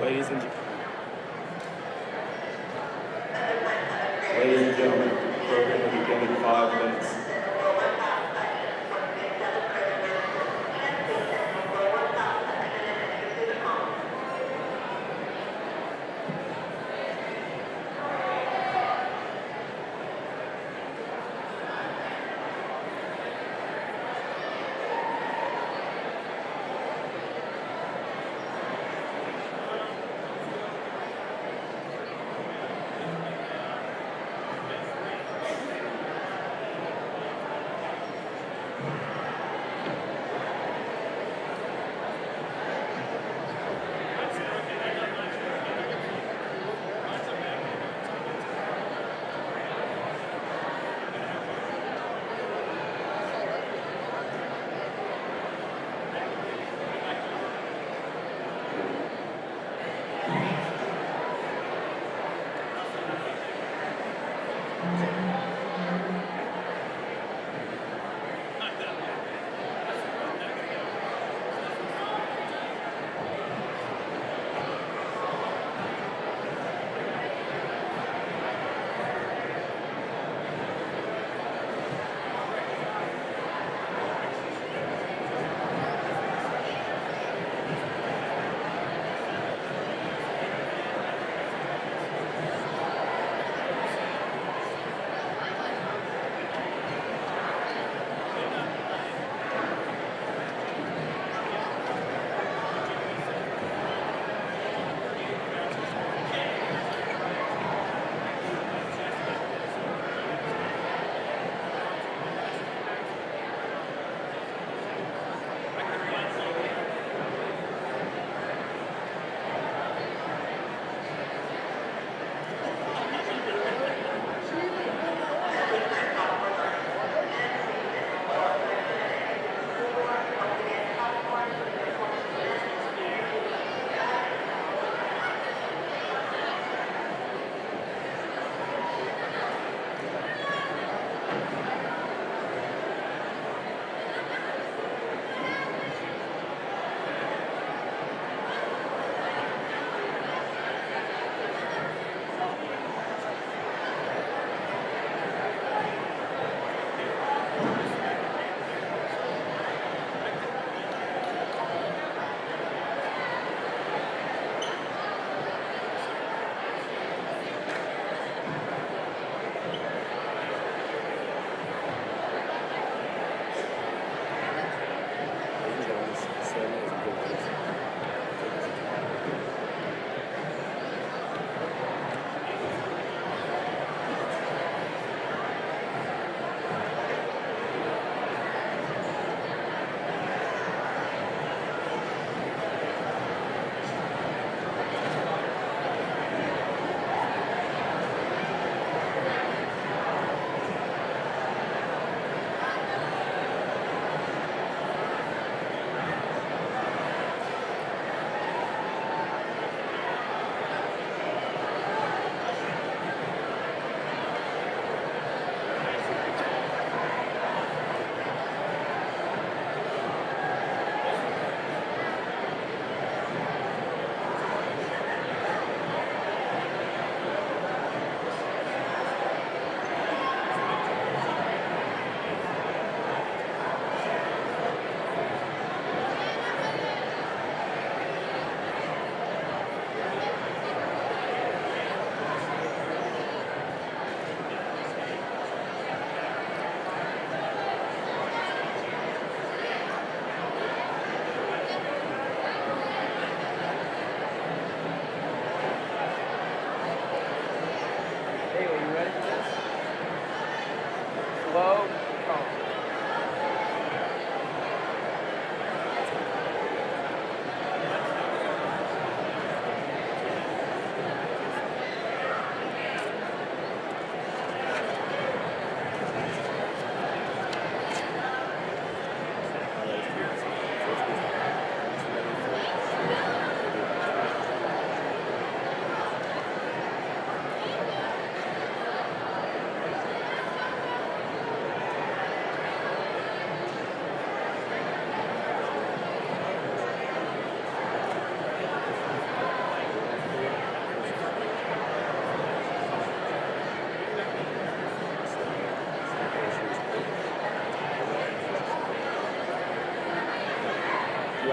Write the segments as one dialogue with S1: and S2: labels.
S1: Ladies and, ladies and gentlemen, program will begin in 5 minutes.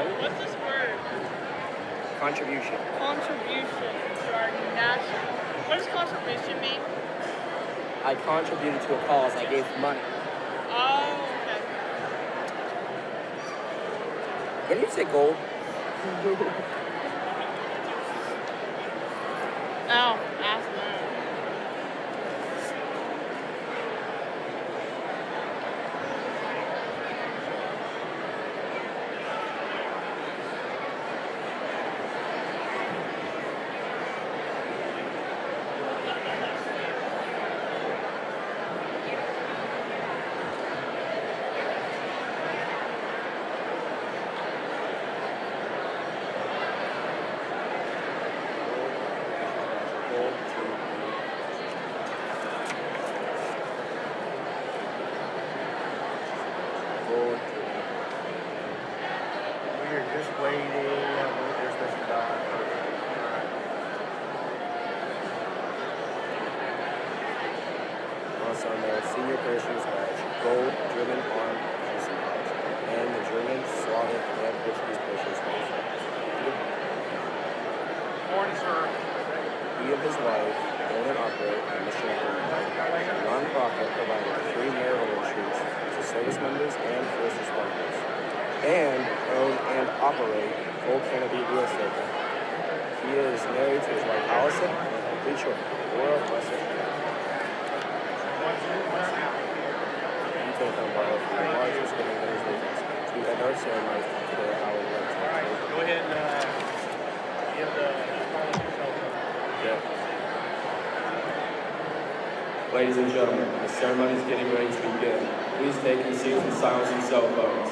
S2: What's this word?
S3: Contribution.
S2: Contribution to our national. What does contribution mean?
S3: I contributed to a cause. I gave money.
S2: Oh, okay.
S3: What did you say, gold?
S2: Oh, ask that.
S4: We're just waiting. There's Mr. Dodd.
S3: Also on the senior Christian's badge, gold driven armed fuselage, and the German, Slavic, and Portuguese Christian's badge.
S4: Morning, sir.
S3: He and his wife own and operate a mission a non-profit providing free marital insurance to service members and first responders, and own and operate full canopy real estate. He is married to his wife Allison and has 3 children, Laura, Wesley, and Matt. You take on borrow from the largest giving winners leaders. To end our ceremony today, I would like to.
S4: All right, go ahead and give the
S3: Yeah.
S1: Ladies and gentlemen, the ceremony is getting ready to begin. Please take your seats and silence your cell phones.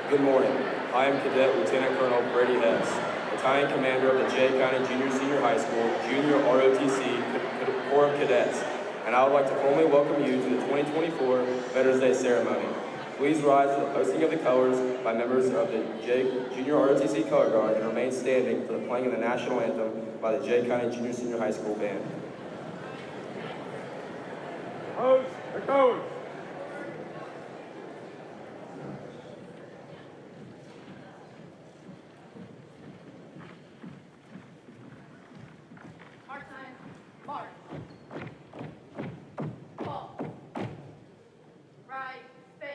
S1: Good morning. I am Cadet Lieutenant Colonel Brady Hess, Battalion Commander of the Jay County Junior Senior High School Junior ROTC Corps of Cadets, and I would like to formally welcome you to the 2024 Veterans Day ceremony. Please rise for the posting of the colors by members of the Jay Junior ROTC Color Guard and remain standing for the playing of the national anthem by the Jay County Junior Senior High School Band.
S4: Post the colors.
S5: Part-time, march. Fall. Right, face.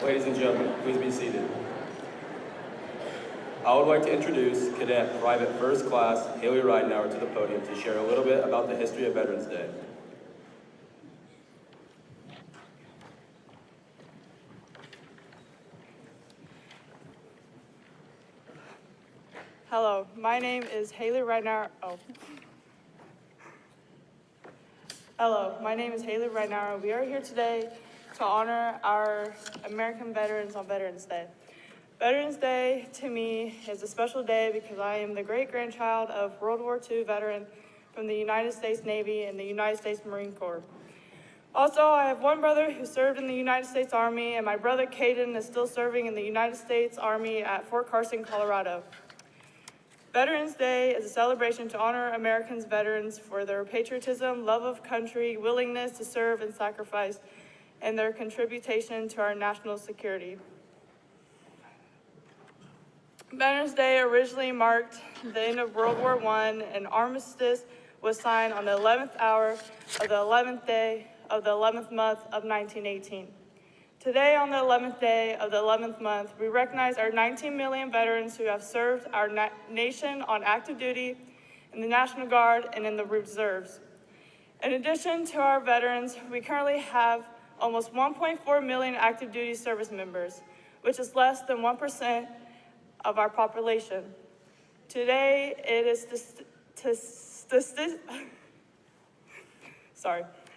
S1: Ladies and gentlemen, please be seated. I would like to introduce Cadet Private First Class Haley Ridenauer to the podium to share a little bit about the history of Veterans Day.
S6: Hello, my name is Haley Ridenauer. Hello, my name is Haley Ridenauer. We are here today to honor our American veterans on Veterans Day. Veterans Day to me is a special day because I am the great-grandchild of World War II veteran from the United States Navy and the United States Marine Corps. Also, I have one brother who served in the United States Army, and my brother Caden is still serving in the United States Army at Fort Carson, Colorado. Veterans Day is a celebration to honor Americans veterans for their patriotism, love of country, willingness to serve and sacrifice, and their contribution to our national security. Veterans Day originally marked the end of World War I, and armistice was signed on the 11th hour of the 11th day of the 11th month of 1918. Today, on the 11th day of the 11th month, we recognize our 19 million veterans who have served our nation on active duty in the National Guard and in the reserves. In addition to our veterans, we currently have almost 1.4 million active duty service members, which is less than 1% of our population. Today, it is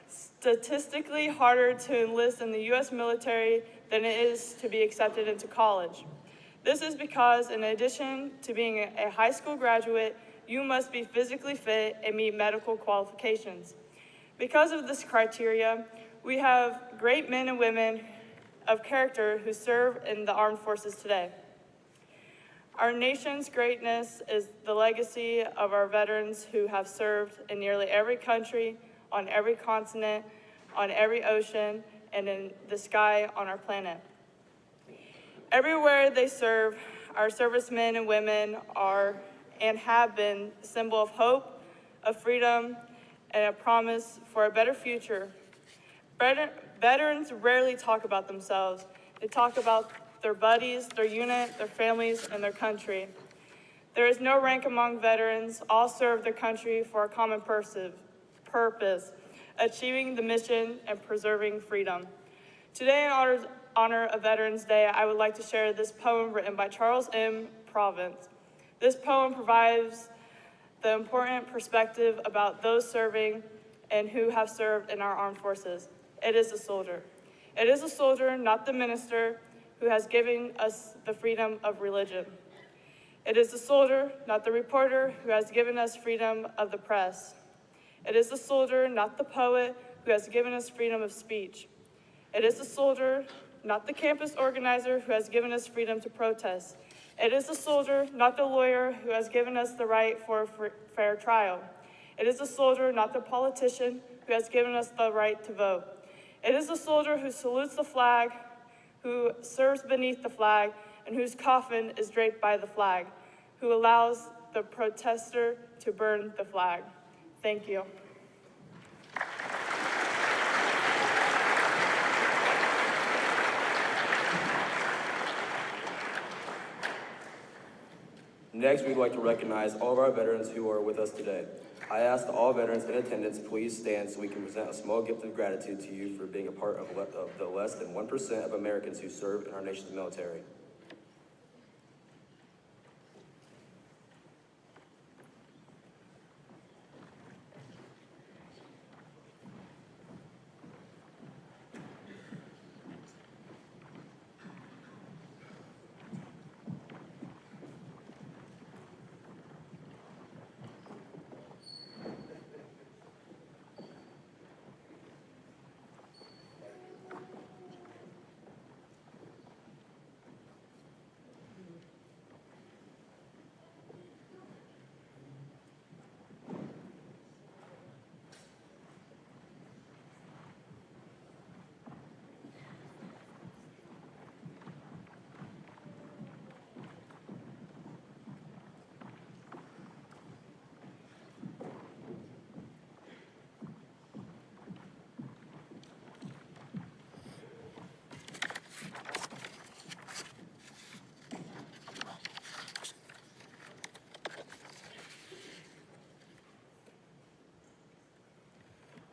S6: statistically harder to enlist in the U.S. military than it is to be accepted into college. This is because, in addition to being a high school graduate, you must be physically fit and meet medical qualifications. Because of this criteria, we have great men and women of character who serve in the armed forces today. Our nation's greatness is the legacy of our veterans who have served in nearly every country, on every continent, on every ocean, and in the sky on our planet. Everywhere they serve, our servicemen and women are and have been a symbol of hope, of freedom, and a promise for a better future. Veterans rarely talk about themselves. They talk about their buddies, their unit, their families, and their country. There is no rank among veterans. All serve their country for a common purpose, achieving the mission and preserving freedom. Today, in honor of Veterans Day, I would like to share this poem written by Charles M. Province. This poem provides the important perspective about those serving and who have served in our armed forces. It is a soldier. It is a soldier, not the minister, who has given us the freedom of religion. It is the soldier, not the reporter, who has given us freedom of the press. It is the soldier, not the poet, who has given us freedom of speech. It is the soldier, not the campus organizer, who has given us freedom to protest. It is the soldier, not the lawyer, who has given us the right for a fair trial. It is the soldier, not the politician, who has given us the right to vote. It is the soldier who salutes the flag, who serves beneath the flag, and whose coffin is draped by the flag, who allows the protester to burn the flag. Thank you.
S1: Next, we'd like to recognize all of our veterans who are with us today. I ask that all veterans in attendance please stand so we can present a small gift of gratitude to you for being a part of the less than 1% of Americans who serve in our nation's military.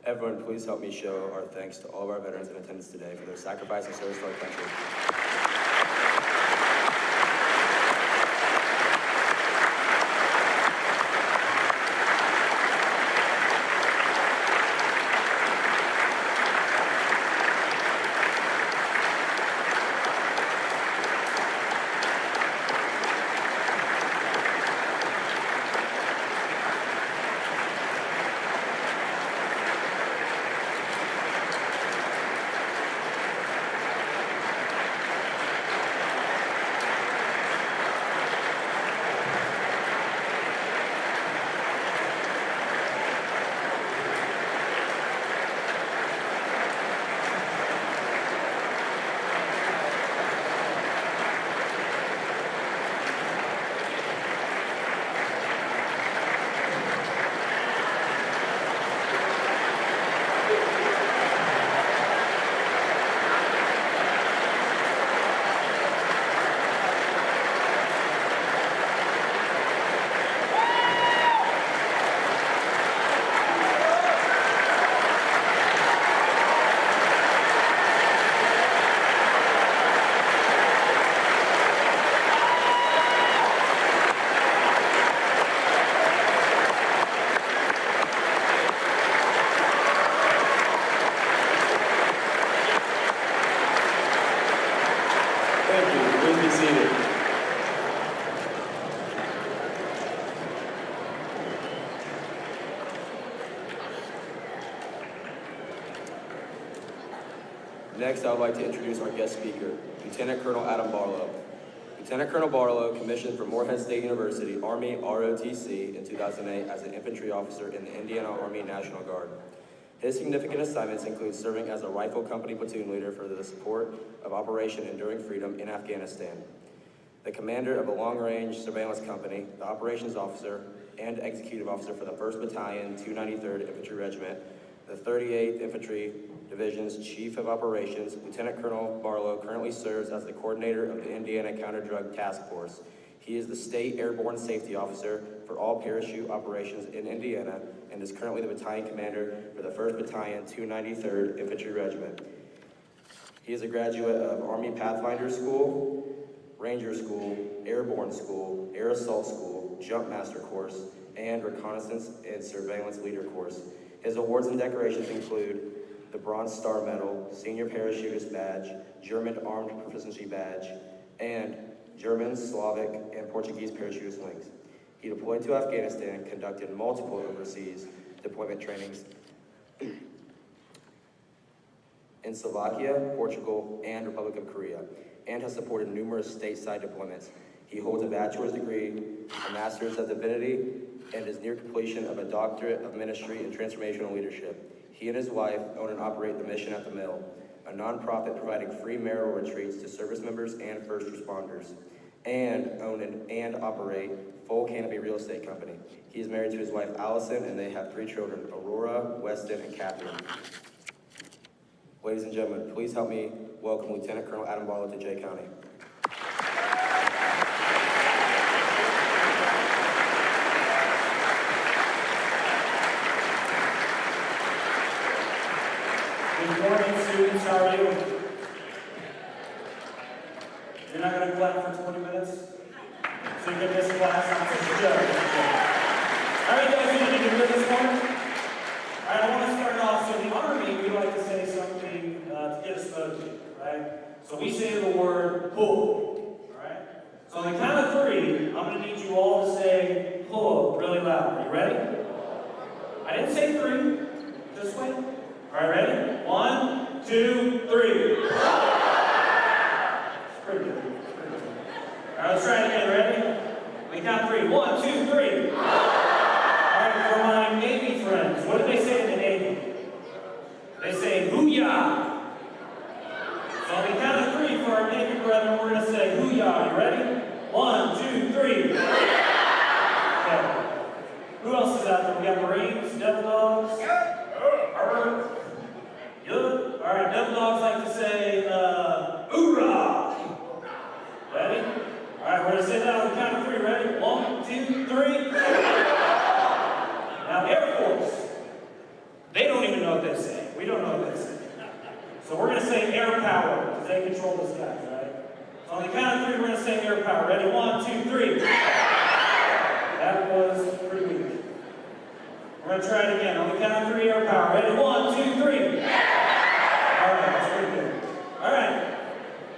S1: Everyone, please help me show our thanks to all of our veterans in attendance today for their sacrifice and service to our country. Thank you. Please be seated. Next, I would like to introduce our guest speaker, Lieutenant Colonel Adam Barlow. Lieutenant Colonel Barlow commissioned from Morehead State University, Army ROTC in 2008 as an infantry officer in the Indiana Army National Guard. His significant assignments include serving as a rifle company platoon leader for the support of Operation Enduring Freedom in Afghanistan, the commander of a long-range surveillance company, the operations officer and executive officer for the 1st Battalion, 293rd Infantry Regiment, the 38th Infantry Division's Chief of Operations. Lieutenant Colonel Barlow currently serves as the coordinator of the Indiana Counter-Drug Task Force. He is the State Airborne Safety Officer for all parachute operations in Indiana and is currently the battalion commander for the 1st Battalion, 293rd Infantry Regiment. He is a graduate of Army Pathfinder School, Ranger School, Airborne School, Air Assault School, Jump Master Course, and Reconnaissance and Surveillance Leader Course. His awards and decorations include the Bronze Star Medal, Senior Parachutist Badge, German Armed Proficiency Badge, and German, Slavic, and Portuguese parachutist links. He deployed to Afghanistan, conducted multiple overseas deployment trainings in Slovakia, Portugal, and Republic of Korea, and has supported numerous stateside deployments. He holds a bachelor's degree, a master's of divinity, and is near completion of a doctorate of ministry and transformational leadership. He and his wife own and operate the Mission at the Mill, a nonprofit providing free marital retreats to service members and first responders, and own and operate Full Canopy Real Estate Company. He is married to his wife Allison, and they have 3 children, Aurora, Weston, and Catherine. Ladies and gentlemen, please help me welcome Lieutenant Colonel Adam Barlow to Jay County.
S7: Good morning, students. How are you? You're not going to clap for 20 minutes? So you can miss class? I'm just a joke. All right, guys, you need to hear this morning? All right, I want to start off. So in the Army, we like to say something to get us motivated, right? So we say the word pull, all right? So on the count of 3, I'm going to need you all to say pull really loud. Are you ready? I didn't say 3. Just wait. All right, ready? 1, 2, 3. It's pretty good. All right, let's try it again. Ready? We count 3. 1, 2, 3. All right, for my Navy friends, what do they say in the Navy? They say hoo-yah. So on the count of 3 for our Navy brethren, we're going to say hoo-yah. You ready? 1, 2, 3. Okay. Who else is out there? We got Marines, Devil Dogs. Good. All right, Devil Dogs like to say, hoorah. Ready? All right, we're going to say that on the count of 3. Ready? 1, 2, they say. We don't know what they say. So we're going to say air power, because they control the skies, right? So on the count of three, we're going to say air power. Ready? 1, 2, 3. That was pretty weak. We're going to try it again. On the count of three, air power. Ready? 1, 2, 3. All right, that's pretty good. All right.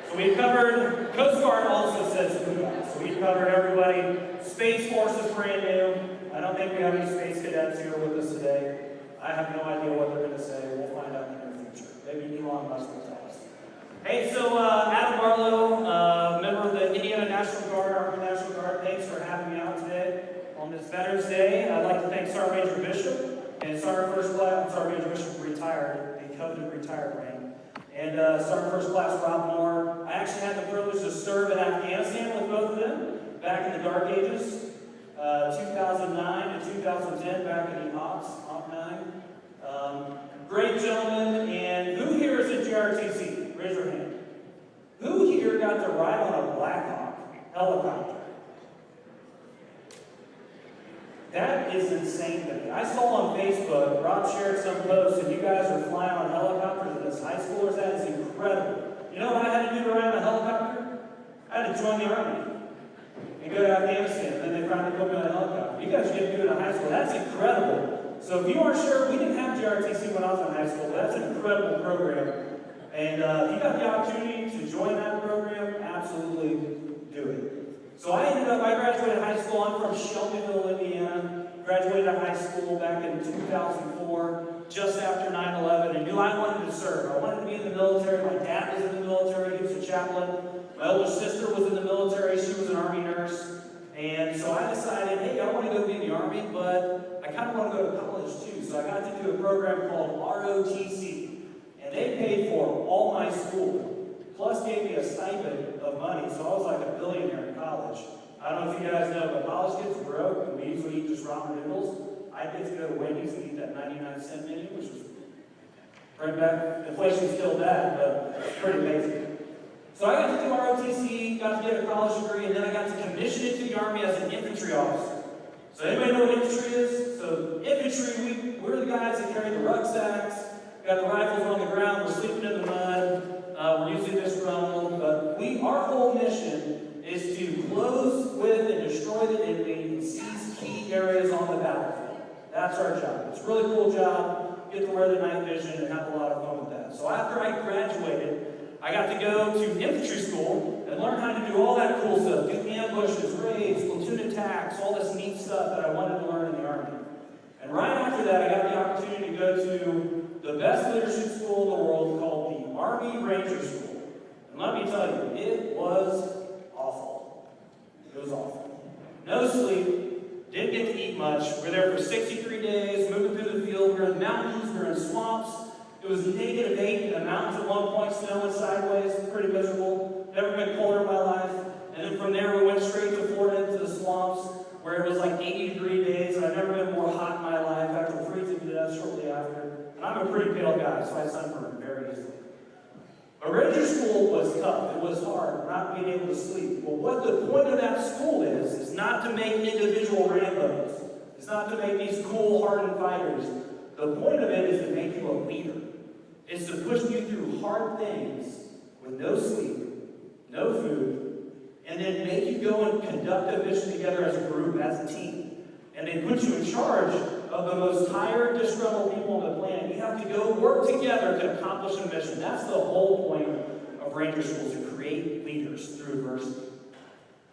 S7: So we covered, Coast Guard also says Kuga. So we covered everybody. Space Force is brand new. I don't think we have any space cadets here with us today. I have no idea what they're going to say. We'll find out in the near future. Maybe Elon Musk will tell us. Hey, so Adam Barlow, member of the Indiana National Guard, Army National Guard, thanks for having me out today on this Veterans Day. I'd like to thank Sergeant Major Bishop and Sergeant First Class, Sergeant Major Bishop retired, the coveted retired rank, and Sergeant First Class Rob Moore. I actually had the privilege to serve in Afghanistan with both of them back in the Dark Ages, 2009 to 2010, back in the OP9. Great gentlemen, and who here is a JRTC? Raise your hand. Who here got to ride on a Black Hawk helicopter? That is insane to me. I saw on Facebook, Rob shared some posts, and you guys are flying on helicopters as high schoolers. That is incredible. You know what I had to do to ride on a helicopter? I had to join the Army and go to Afghanistan, and then they finally put me on a helicopter. You guys get to do it in high school. That's incredible. So if you aren't sure, we didn't have JRTC when I was in high school, but that's an incredible program. And if you got the opportunity to join that program, absolutely do it. So I graduated high school. I'm from Shelbyville, Indiana. Graduated high school back in 2004, just after 9/11, and knew I wanted to serve. I wanted to be in the military. My dad was in the military. He was a chaplain. My older sister was in the military. She was an Army nurse. And so I decided, hey, I want to go be in the Army, but I kind of want to go to college too. So I got to do a program called ROTC. And they paid for all my school, plus gave me a stipend of money. So I was like a billionaire in college. I don't know if you guys know, but college kids are broke, and we usually eat just ramen noodles. I get to go to Wendy's and eat that 99-cent menu, which was right back. Inflation's killed that, but it's pretty amazing. So I got to do ROTC, got to get a college degree, and then I got to commission into the Army as an infantry officer. So anybody know what infantry is? So infantry, we're the guys that carry the rucksacks, got the rifles on the ground, we're sleeping in the mud, we're using this rumble, but our whole mission is to close with and destroy the enemy and seize key areas on the battlefield. That's our job. It's a really cool job. Get to wear the night vision and have a lot of fun with that. So after I graduated, I got to go to infantry school and learn how to do all that cool stuff. Do ambushes, raids, platoon attacks, all this neat stuff that I wanted to learn in the Army. And right after that, I got the opportunity to go to the best leadership school in the world called the Army Ranger School. And let me tell you, it was awful. It was awful. No sleep, didn't get to eat much. We were there for 63 days, moving through the field. We were in the mountains, we were in swamps. It was -8 in the mountains at one point, snowing sideways, pretty miserable. Never been colder in my life. And then from there we went straight to Florida into the swamps, where it was like 80-degree days, and I've never been more hot in my life after freezing to death shortly after. And I'm a pretty pale guy, so I sunburned very easily. But Ranger School was tough. It was hard, not being able to sleep. Well, what the point of that school is not to make individual Rambos. It's not to make these cool, hardened fighters. The point of it is to make you a leader. It's to push you through hard things with no sleep, no food, and then make you go and conduct a mission together as a group, as a team. And they put you in charge of the most tired, disgruntled people on the planet. You have to go work together to accomplish a mission. That's the whole point of Ranger School, to create leaders through adversity.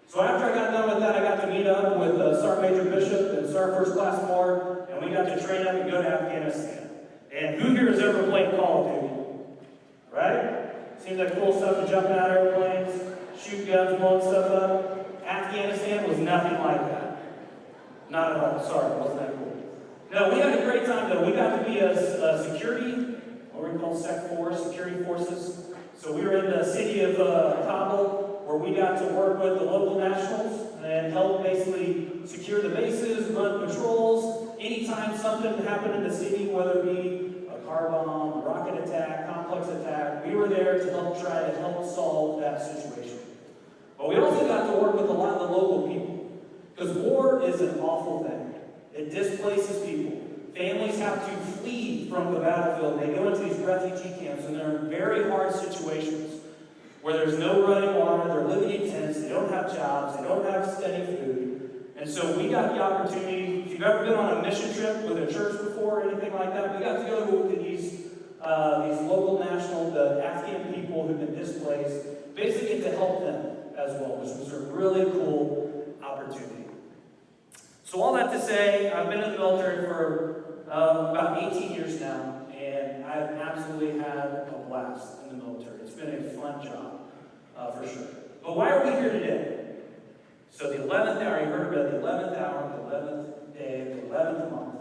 S7: So after I got done with that, I got to meet up with Sergeant Major Bishop and Sergeant First Class Moore, and we got to train up and go to Afghanistan. And who here has ever played Call of Duty? Right? Seems like cool stuff to jump out of airplanes, shoot guns, blowing stuff up. Afghanistan was nothing like that. Not at all. Sorry, it wasn't that cool. No, we had a great time though. We got to be a security, what we call Sec 4, security forces. So we were in the city of Kabul, where we got to work with the local nationals and help basically secure the bases, run patrols. Anytime something happened in the city, whether it be a car bomb, a rocket attack, complex attack, we were there to help try to help solve that situation. But we also got to work with a lot of the local people, because war is an awful thing. It displaces people. Families have to flee from the battlefield refugee camps, and they're in very hard situations where there's no running water, they're living in tents, they don't have jobs, they don't have steady food. And so we got the opportunity, if you've ever been on a mission trip with a church before or anything like that, we got to go to these local national, the Afghan people who've been displaced, basically get to help them as well, which was a really cool opportunity. So all that to say, I've been in the military for about 18 years now, and I've absolutely had a blast in the military. It's been a fun job, for sure. But why are we here today? So the 11th hour, you heard about the 11th hour, the 11th day, the 11th month,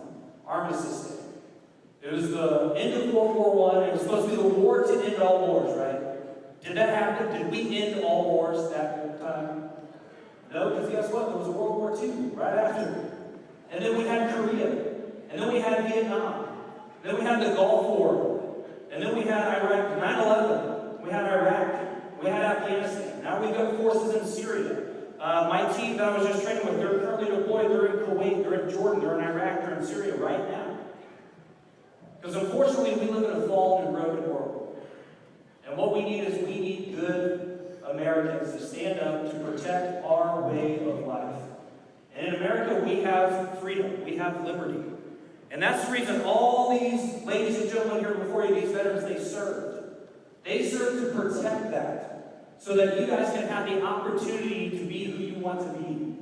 S7: Armistice Day. It was the end of World War I. It was supposed to be the war to end all wars, right? Did that happen? Did we end all wars that time? No, because guess what? There was World War II right after. And then we had Korea. And then we had Vietnam. Then we had the Gulf War. And then we had Iraq, 9/11. We had Iraq. We had Afghanistan. Now we've got forces in Syria. My team that I was just training with, they're currently deployed. They're in Kuwait, they're in Jordan, they're in Iraq, they're in Syria right now. Because unfortunately, we live in a fallen and broken world. And what we need is we need good Americans to stand up to protect our way of life. And in America, we have freedom, we have liberty. And that's the reason all these ladies and gentlemen here before you, these veterans, they served. They served to protect that. So that you guys can have the opportunity to be who you want to be.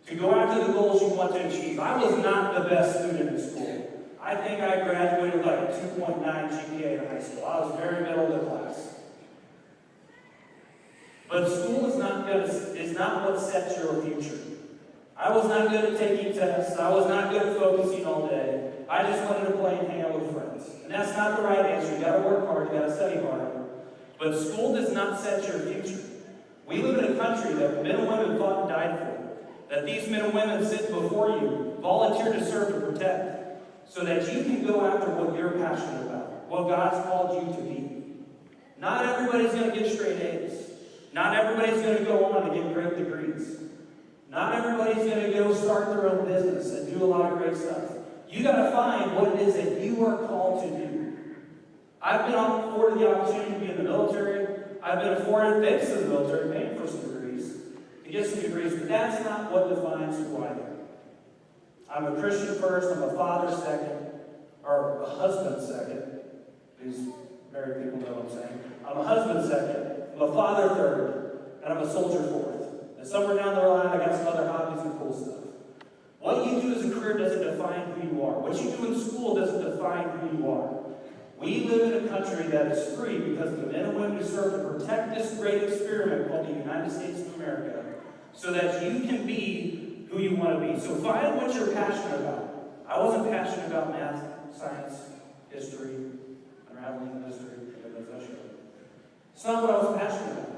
S7: To go after the goals you want to achieve. I was not the best student in school. I think I graduated with like a 2.9 GPA in high school. I was very middle of the class. But school is not what sets your future. I was not good at taking tests. I was not good at focusing all day. I just wanted to play and hang out with friends. And that's not the right answer. You gotta work hard, you gotta study hard. But school does not set your future. We live in a country that men and women fought and died for. That these men and women sit before you, volunteer to serve to protect, so that you can go after what you're passionate about, what God's called you to be. Not everybody's going to get straight A's. Not everybody's going to go on to get great degrees. Not everybody's going to go start their own business and do a lot of great stuff. You got to find what it is that you are called to do. I've been afforded the opportunity to be in the military. I've been afforded, thanks to the military, paying for some degrees, to get some degrees, but that's not what defines who I am. I'm a Christian first, I'm a father second, or a husband second. These married people know what I'm saying. I'm a husband second, I'm a father third, and I'm a soldier fourth. And somewhere down the line, I got some other hobbies and cool stuff. What you do as a career doesn't define who you are. What you do in school doesn't define who you are. We live in a country that is free because of the men and women who serve to protect this great experiment called the United States of America, so that you can be who you want to be. So find what you're passionate about. I wasn't passionate about math, science, history, unraveling the mystery, as I should. It's not what I was passionate about.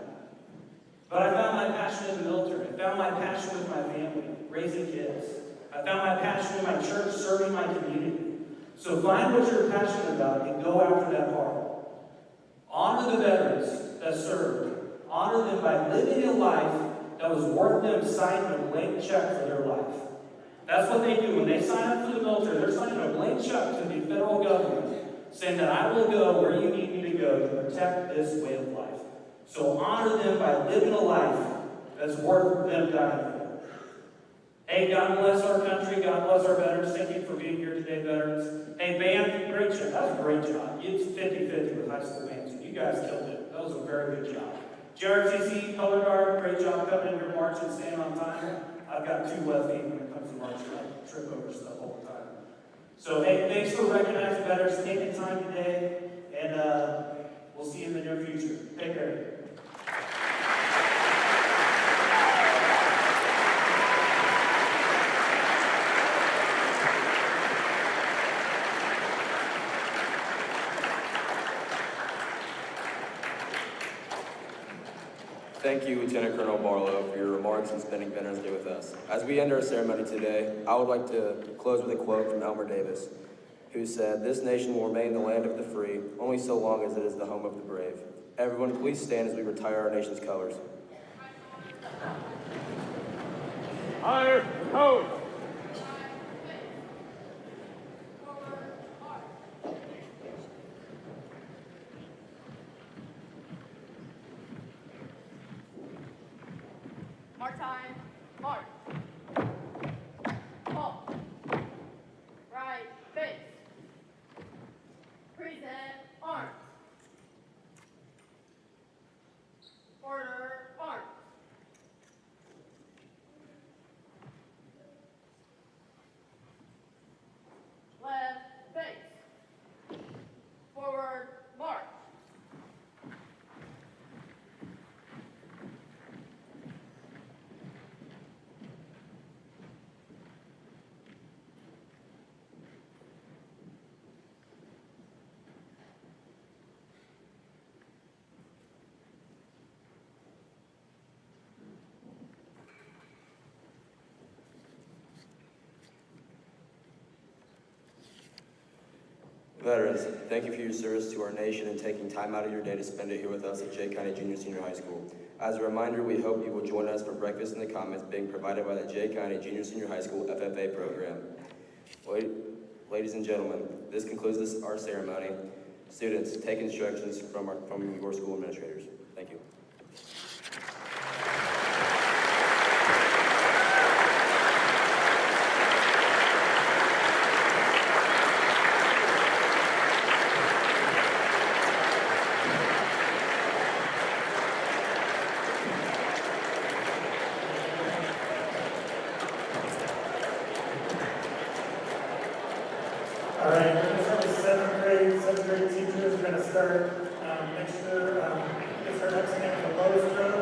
S7: But I found my passion in the military. I found my passion with my family, raising kids. I found my passion in my church, serving my community. So find what you're passionate about and go after that hard. Honor the veterans that served. Honor them by living a life that was worth them signing a blank check for their life. That's what they do. When they sign up for the military, they're signing a blank check to the federal government saying that I will go where you need me to go to protect this way of life. So honor them by living a life that's worth them dying for. Hey, God bless our country. God bless our veterans. Thank you for being here today, veterans. Hey, band, great job. That was a great job. It's 50-50 with high school bands. You guys killed it. That was a very good job. JRTC, Color Guard, great job coming in your march and staying on time. I've got two left feet when it comes to marching. I trip over stuff all the time. So, hey, thanks for recognizing veterans, taking time today, and we'll see you in the near future. Take care.
S1: Thank you, Lieutenant Colonel Barlow, for your remarks and spending Veterans Day with us. As we end our ceremony today, I would like to close with a quote from Elmer Davis, who said, "This nation will remain the land of the free only so long as it is the home of the brave." Everyone, please stand as we retire our nation's colors.
S4: Higher, ho!
S5: Our time, march. Halt. Right, face. Present, arms. Order, arms. Left, face. Forward, march.
S1: Veterans, thank you for your service to our nation and taking time out of your day to spend it here with us at Jay County Junior Senior High School. As a reminder, we hope you will join us for breakfast in the Commons being provided by the Jay County Junior Senior High School FFA program. Ladies and gentlemen, this concludes our ceremony. Students, take instructions from your school administrators. Thank you.
S7: All right, we're going to start with seventh grade teachers. We're going to start, make sure, it's our next name, the lowest row.